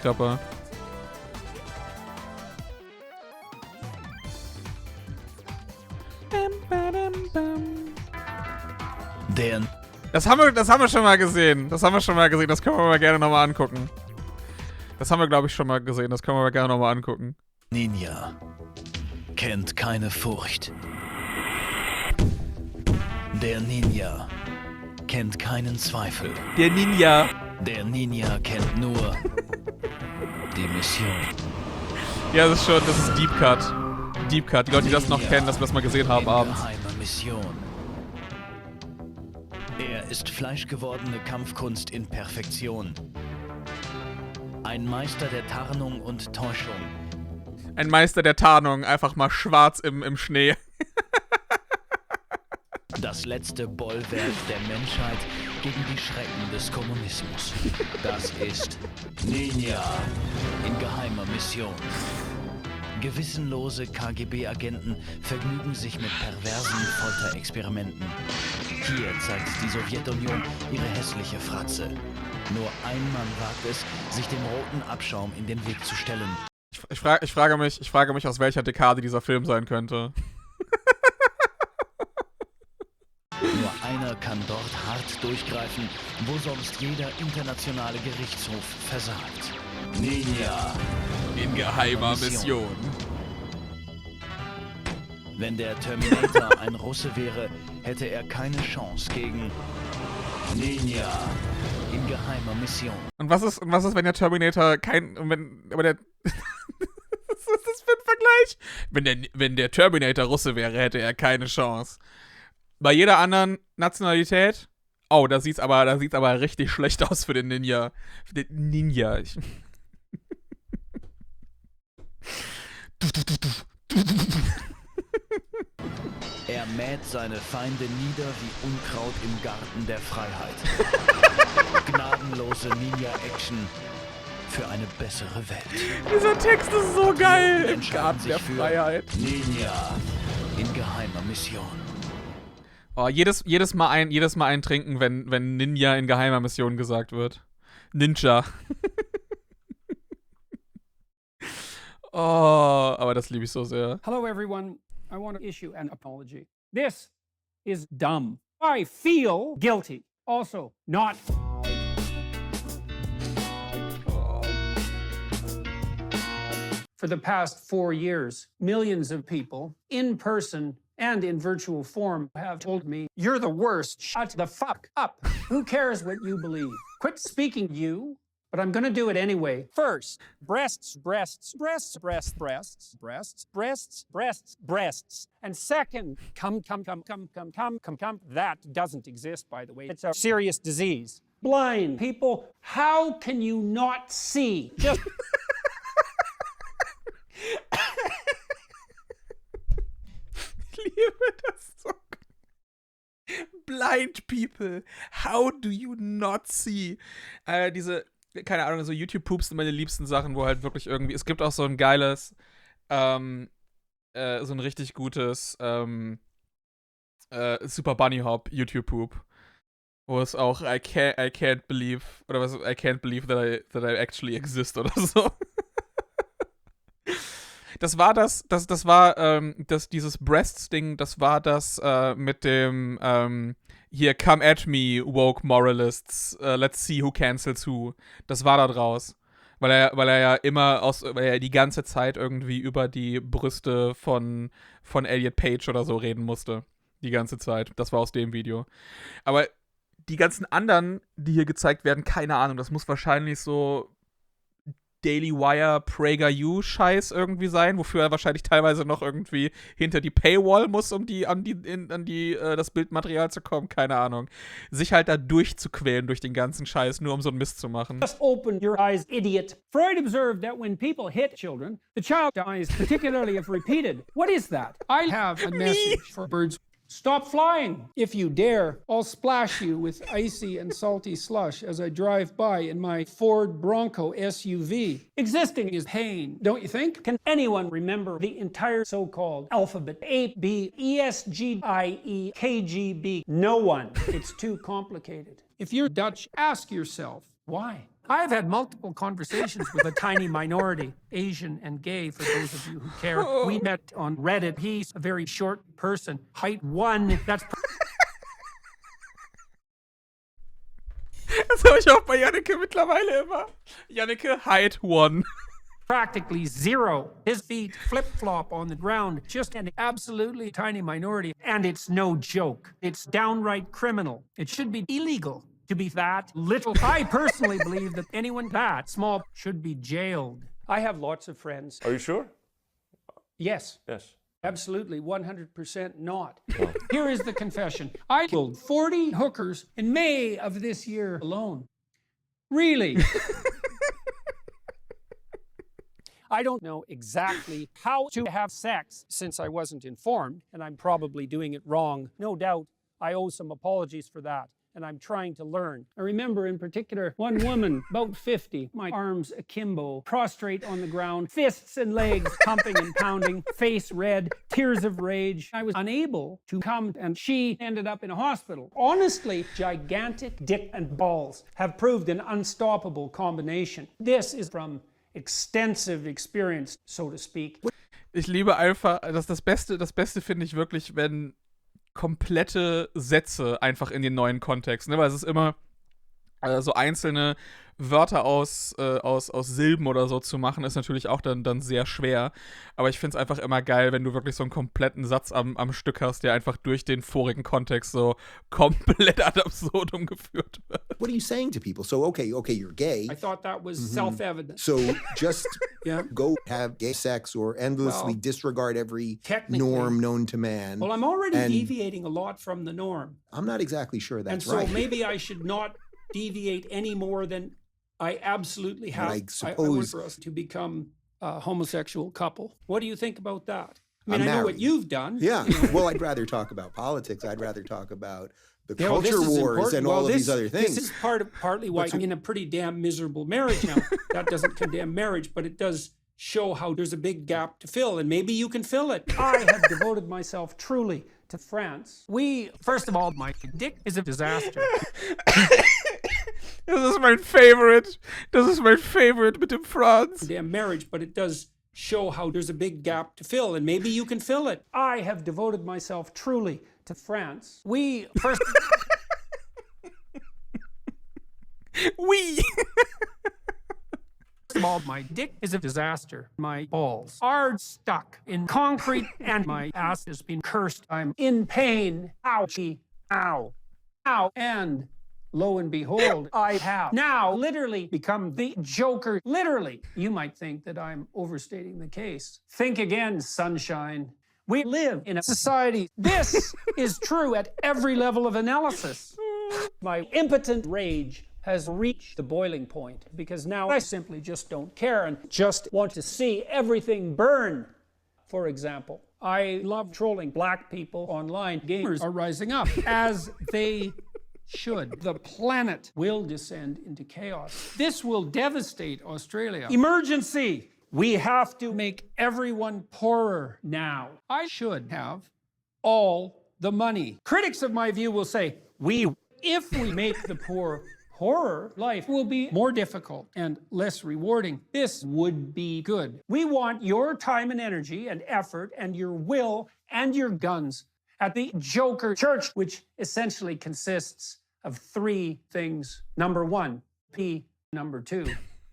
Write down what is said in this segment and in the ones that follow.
Riesenkrabber. Das haben wir schon mal gesehen. Das können wir mal gerne nochmal angucken. Das haben wir, glaube ich, schon mal gesehen. Das können wir mal gerne nochmal angucken. Ninja kennt keine Furcht. Der Ninja kennt keinen Zweifel. Der Ninja kennt nur die Mission. Ja, das ist Deep Cut. Deep Cut. Die Leute, die das noch kennen, dass wir das mal gesehen haben abends. Geheime Mission. Er ist fleischgewordene Kampfkunst in Perfektion. Ein Meister der Tarnung und Täuschung. Ein Meister der Tarnung, einfach mal schwarz im Schnee. Das letzte Bollwerk der Menschheit gegen die Schrecken des Kommunismus. Das ist Ninja in geheimer Mission. Gewissenlose KGB-Agenten vergnügen sich mit perversen Folterexperimenten. Hier zeigt die Sowjetunion ihre hässliche Fratze. Nur ein Mann wagt es, sich dem roten Abschaum in den Weg zu stellen. Ich frage mich, aus welcher Dekade dieser Film sein könnte. Nur einer kann dort hart durchgreifen, wo sonst jeder internationale Gerichtshof versagt. Ninja in geheimer Mission. Wenn der Terminator ein Russe wäre, hätte er keine Chance gegen Ninja in geheimer Mission. Und was ist, wenn der Terminator was ist das für ein Vergleich? Wenn der Terminator Russe wäre, hätte er keine Chance. Bei jeder anderen Nationalität, oh, da sieht's aber richtig schlecht aus für den Ninja. Für den Ninja. Er mäht seine Feinde nieder wie Unkraut im Garten der Freiheit. Gnadenlose Ninja-Action für eine bessere Welt. Dieser Text ist so geil. Im Garten der Freiheit. Ninja in geheimer Mission. Oh, jedes Mal eintrinken, wenn Ninja in geheimer Mission gesagt wird. Ninja. Oh, aber das liebe ich so sehr. Hello everyone, I want to issue an apology. This is dumb. I feel guilty. Also, not. For the past 4 years, millions of people, in person and in virtual form, have told me, you're the worst, shut the fuck up. Who cares what you believe? Quit speaking you. But I'm gonna do it anyway. First, breasts, breasts, breasts, breasts, breasts, breasts, breasts, breasts, breasts. And second, come. That doesn't exist, by the way. It's a serious disease. Blind people, how can you not see? Just Ich liebe das so. Blind people, how do you not see? Keine Ahnung, so YouTube-Poops sind meine liebsten Sachen, wo halt wirklich irgendwie, es gibt auch so ein geiles, so ein richtig gutes Super Bunny Hop YouTube-Poop, wo es auch I can't believe, oder was, I can't believe that I actually exist oder so. Dieses Breasts-Ding, das war das mit dem, hier, come at me, woke moralists, let's see who cancels who. Das war da draus. Weil er ja weil er die ganze Zeit irgendwie über die Brüste von Elliot Page oder so reden musste. Die ganze Zeit. Das war aus dem Video. Aber die ganzen anderen, die hier gezeigt werden, keine Ahnung, das muss wahrscheinlich so Daily Wire, PragerU-Scheiß irgendwie sein, wofür er wahrscheinlich teilweise noch irgendwie hinter die Paywall muss, um das Bildmaterial zu kommen, keine Ahnung. Sich halt da durchzuquälen durch den ganzen Scheiß, nur um so einen Mist zu machen. Just open your eyes, idiot. Freud observed that when people hit children, the child dies, particularly if repeated. What is that? I have a message for birds. Stop flying. If you dare, I'll splash you with icy and salty slush as I drive by in my Ford Bronco SUV. Existing is pain, don't you think? Can anyone remember the entire so-called alphabet? A, B, E, S, G, I, E, K, G, B. No one. It's too complicated. If you're Dutch, ask yourself, why? I've had multiple conversations with a tiny minority, Asian and gay, for those of you who care. We met on Reddit. He's a very short person, height 1. That's Das habe ich auch bei Janneke mittlerweile immer. Janneke, Height 1. practically zero. His feet flip-flop on the ground. Just an absolutely tiny minority. And it's no joke. It's downright criminal. It should be illegal to be that little. I personally believe that anyone that small should be jailed. I have lots of friends. Are you sure? Yes. Yes. Absolutely, 100% not. Here is the confession. I killed 40 hookers in May of this year alone. Really? I don't know exactly how to have sex since I wasn't informed, and I'm probably doing it wrong. No doubt, I owe some apologies for that, and I'm trying to learn. I remember in particular one woman, about 50, my arms akimbo, prostrate on the ground, fists and legs pumping and pounding, face red, tears of rage. I was unable to come, and she ended up in a hospital. Honestly, gigantic dick and balls have proved an unstoppable combination. This is from extensive experience, so to speak. Ich liebe einfach, das Beste finde ich wirklich, wenn komplette Sätze einfach in den neuen Kontext, ne? Weil es ist immer so einzelne Wörter aus Silben oder so zu machen, ist natürlich auch dann sehr schwer. Aber ich finde es einfach immer geil, wenn du wirklich so einen kompletten Satz am Stück hast, der einfach durch den vorigen Kontext so komplett ad absurdum geführt wird. What are you saying to people? So, okay, you're gay. I thought that was self-evident. So just go have gay sex or endlessly disregard every norm known to man. Well, I'm already deviating a lot from the norm. I'm not exactly sure that's right. And so right. maybe I should not deviate any more than I absolutely have. I I want suppose for us to become a homosexual couple. What do you think about that? I I'm mean, I know what married. you've done. Yeah. Well, I'd rather talk about politics. I'd rather talk about the Yeah, well, this culture is wars important. and Well, all of this- these other things. This is partly why I'm in a pretty damn miserable marriage now. That doesn't condemn marriage, but it does show how there's a big gap to fill, and maybe you can fill it. I have devoted myself truly to France. First of all, my dick is a disaster. Das ist mein Favorite. Das ist mein Favorite mit dem Franz. Damn marriage, but it does show how there's a big gap to fill, and maybe you can fill it. I have devoted myself truly to France. First of all, my dick is a disaster. My balls are stuck in concrete, and my ass has been cursed. I'm in pain. Ouchie. Ow. Ow. And lo and behold, I have now literally become the Joker. Literally. You might think that I'm overstating the case. Think again, sunshine. We live in a society. This is true at every level of analysis. My impotent rage has reached the boiling point because now I simply just don't care and just want to see everything burn. For example, I love trolling black people online. Gamers are rising up as they should. The planet will descend into chaos. This will devastate Australia. Emergency! We have to make everyone poorer now. I should have all the money. Critics of my view will say, if we make the poor poorer, life will be more difficult and less rewarding. This would be good. We want your time and energy and effort and your will and your guns at the Joker Church, which essentially consists of 3 things. Number 1, P. Number 2,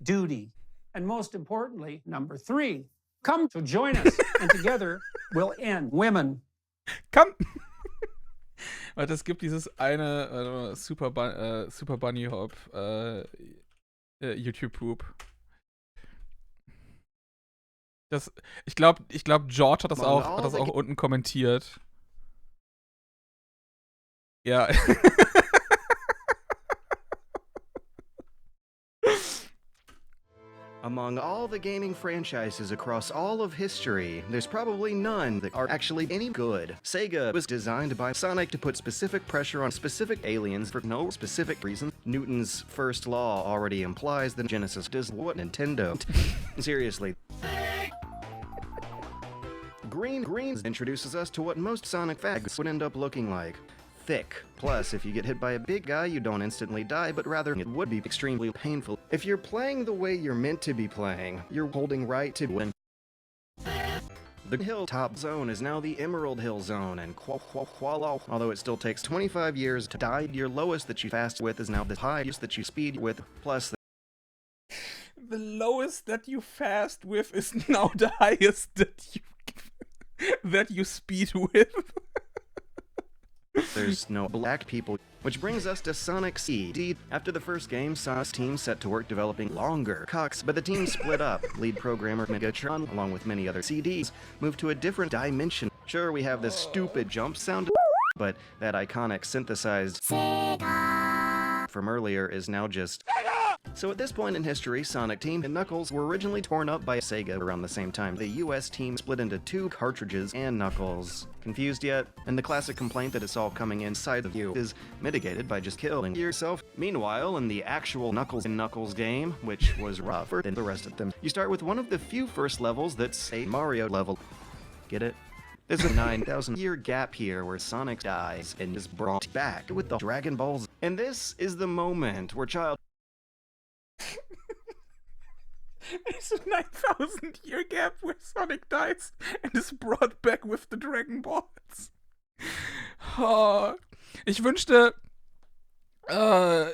duty. And most importantly, number 3, come to join us, and together we'll end women. Komm! Warte, es gibt dieses eine Super Bunny Hop YouTube Poop. Ich glaube, George hat das auch unten kommentiert. Ja. Among all the gaming franchises across all of history, there's probably none that are actually any good. Sega was designed by Sonic to put specific pressure on specific aliens for no specific reason. Newton's first law already implies that Genesis does what Nintendo. Seriously. Greens introduces us to what most Sonic fags would end up looking like. thick. Plus, if you get hit by a big guy, you don't instantly die, but rather it would be extremely painful. If you're playing the way you're meant to be playing, you're holding right to win. The hilltop zone is now the Emerald Hill zone, and although it still takes 25 years to die, your lowest that you fast with is now the highest that you speed with, plus the lowest that you fast with is now the highest that you speed with. there's no black people. Which brings us to Sonic CD. After the first game, Sonic's team set to work developing longer cocks, but the team split up. Lead programmer Megatron, along with many other CDs, moved to a different dimension. Sure, we have this stupid jump sound, but that iconic synthesized Sega from earlier is now just So at this point in history, Sonic Team and Knuckles were originally torn up by Sega around the same time. The US team split into 2 cartridges and Knuckles. Confused yet? And the classic complaint that it's all coming inside of you is mitigated by just killing yourself. Meanwhile, in the actual Knuckles and Knuckles game, which was rougher than the rest of them, you start with one of the few first levels that's a Mario level. Get it? There's a 9,000-year gap here where Sonic dies and is brought back with the Dragon Balls. And this is the moment where It's a 9,000-year gap where Sonic dies and is brought back with the Dragon Balls. Oh, ich wünschte,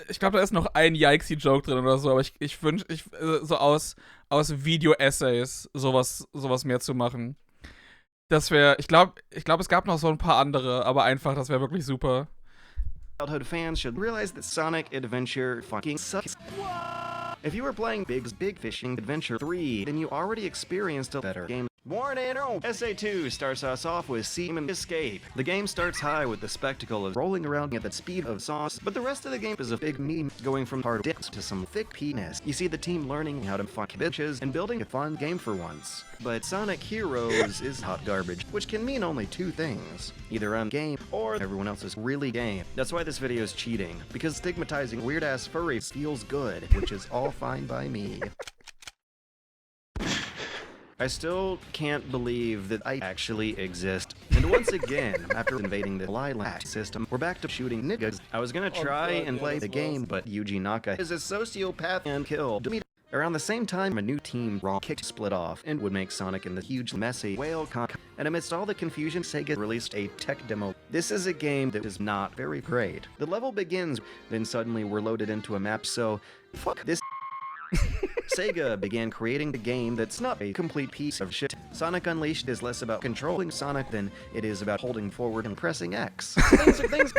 ich glaube, da ist noch ein Yikesy-Joke drin oder so, aber ich wünschte, so aus Video-Essays sowas mehr zu machen. Das wäre, ich glaube, es gab noch so ein paar andere, aber einfach, das wäre wirklich super. Childhood fans should realize that Sonic Adventure fucking sucks. If you were playing Big Fishing Adventure 3, then you already experienced a better game. Warning! SA2 starts us off with Seaman Escape. The game starts high with the spectacle of rolling around at the speed of sauce, but the rest of the game is a big meme, going from hard dips to some thick penis. You see the team learning how to fuck bitches and building a fun game for once. But Sonic Heroes is hot garbage, which can mean only 2 things. Either I'm game, or everyone else is really game. That's why this video is cheating, because stigmatizing weird-ass furries feels good, which is all fine by me. I still can't believe that I actually exist. And once again, after invading the Lilac system, we're back to shooting niggas. I was gonna try and play the game, but Yuji Naka is a sociopath and killed me. Around the same time, a new team kicked split off and would make Sonic in the huge messy whale cock. And amidst all the confusion, Sega released a tech demo. This is a game that is not very great. The level begins, then suddenly we're loaded into a map, so fuck this. Sega began creating the game that's not a complete piece of shit. Sonic Unleashed is less about controlling Sonic than it is about holding forward and pressing X. Things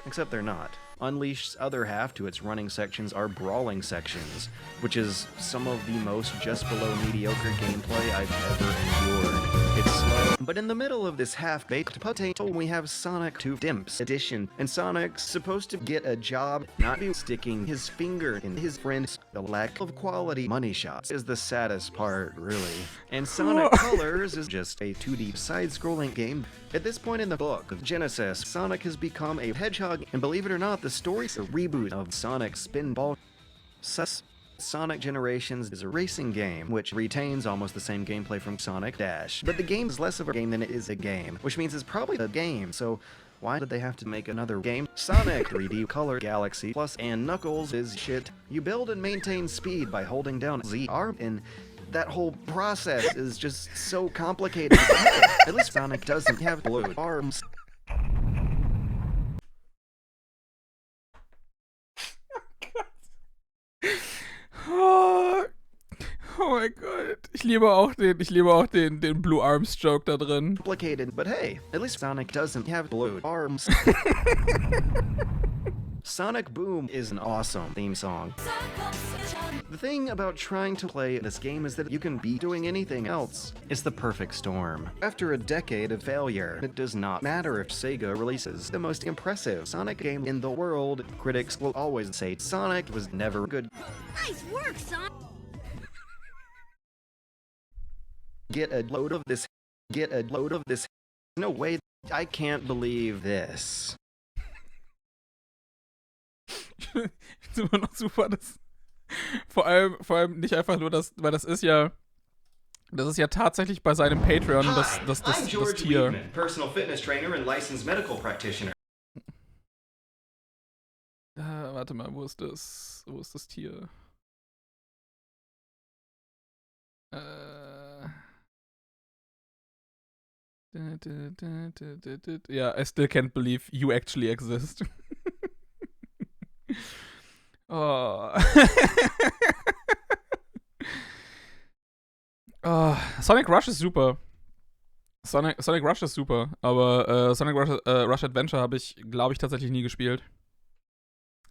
except they're not. Unleashed's other half to its running sections are brawling sections, which is some of the most just below mediocre gameplay I've ever endured. It's slow, but in the middle of this half-baked potato, we have Sonic 2 Dimps Edition, and Sonic's supposed to get a job, not be sticking his finger in his friend's. The lack of quality money shots is the saddest part, really. And Sonic Colors is just a 2D side-scrolling game. At this point in the book of Genesis, Sonic has become a hedgehog, and believe it or not, the story's a reboot of Sonic Spinball. Sonic Generations is a racing game, which retains almost the same gameplay from Sonic Dash. But the game is less of a game than it is a game, which means it's probably a game, so why did they have to make another game? Sonic 3D Color Galaxy Plus and Knuckles is shit. You build and maintain speed by holding down ZR, and that whole process is just so complicated. At least Sonic doesn't have blue arms. Oh mein Gott. Ich liebe auch den Blue Arms Joke da drin. Complicated, but hey, at least Sonic doesn't have blue arms. Sonic Boom is an awesome theme song. The thing about trying to play this game is that you can be doing anything else. It's the perfect storm. After a decade of failure, it does not matter if Sega releases the most impressive Sonic game in the world. Critics will always say Sonic was never good. Nice work, Sonic! Get a load of this. Get a load of this. No way. I can't believe this. Ich finde immer noch super, dass vor allem nicht einfach nur das, weil das ist ja tatsächlich bei seinem Patreon das I'm George Tier. Weedman, personal fitness trainer and licensed medical practitioner. Warte mal, wo ist das? Wo ist das Tier? Ja, I still can't believe you actually exist. Oh. Oh, Sonic Rush ist super. Sonic Rush ist super, aber Sonic Rush Adventure habe ich, glaube ich, tatsächlich nie gespielt.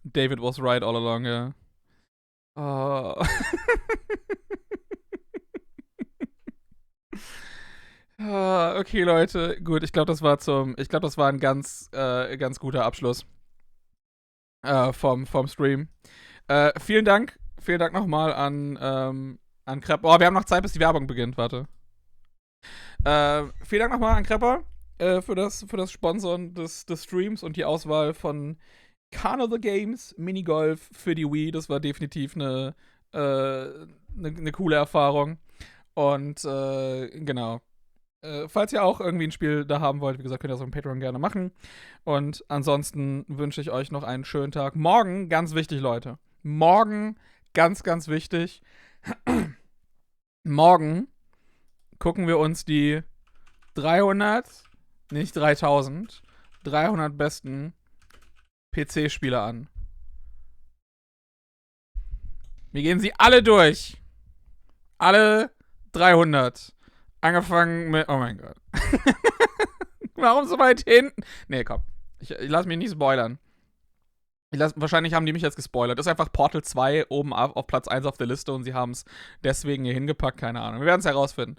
David was right all along, ja. Oh. Okay, Leute, gut, ich glaube, das war ein ganz guter Abschluss vom Stream. Vielen Dank nochmal an Krepper. Oh, wir haben noch Zeit, bis die Werbung beginnt, warte. Vielen Dank nochmal an Krepper für das Sponsoren des Streams und die Auswahl von Carnival the Games Minigolf für die Wii. Das war definitiv eine coole Erfahrung. Und genau. Falls ihr auch irgendwie ein Spiel da haben wollt, wie gesagt, könnt ihr das auf dem Patreon gerne machen. Und ansonsten wünsche ich euch noch einen schönen Tag. Morgen, ganz wichtig, Leute. Morgen, ganz, ganz wichtig. Morgen gucken wir uns die 300, nicht 3000, 300 besten PC-Spiele an. Wir gehen sie alle durch. Alle 300. Angefangen mit, oh mein Gott. Warum so weit hinten? Nee, komm. Ich lass mich nicht spoilern. Wahrscheinlich haben die mich jetzt gespoilert. Das ist einfach Portal 2 oben auf Platz 1 auf der Liste und sie haben es deswegen hier hingepackt. Keine Ahnung. Wir werden es herausfinden.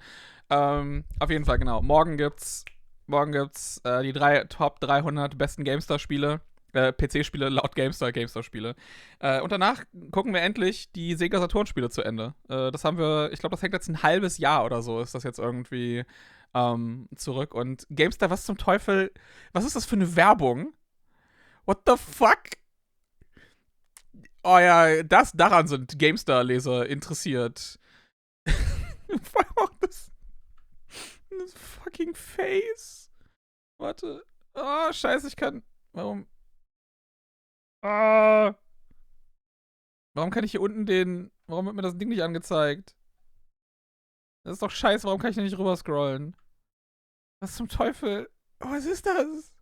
Auf jeden Fall, genau. Morgen gibt's die Top 300 besten GameStar-Spiele. PC-Spiele laut GameStar-Spiele. Und danach gucken wir endlich die Sega Saturn-Spiele zu Ende. Das haben wir, ich glaube, das hängt jetzt ein halbes Jahr oder so, ist das jetzt irgendwie zurück. Und GameStar, was zum Teufel, was ist das für eine Werbung? What the fuck? Oh ja, daran sind GameStar-Leser interessiert. Vor allem auch das fucking Face. Warte. Oh, scheiße, ich kann. Warum kann ich hier unten warum wird mir das Ding nicht angezeigt? Das ist doch scheiße, warum kann ich da nicht rüber scrollen? Was zum Teufel? Oh, was ist das?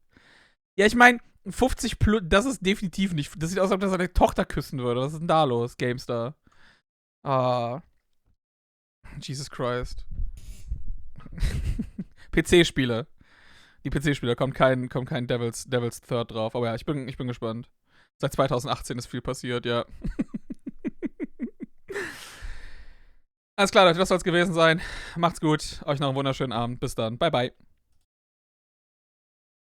Ja, ich meine, 50 plus, das ist definitiv nicht, das sieht aus, als ob er seine Tochter küssen würde. Was ist denn da los, GameStar? Jesus Christ. PC-Spiele. Die PC-Spiele, kommt kein Devil's Third drauf. Aber ja, ich bin gespannt. Seit 2018 ist viel passiert, ja. Alles klar, Leute, das soll es gewesen sein. Macht's gut. Euch noch einen wunderschönen Abend. Bis dann. Bye, bye.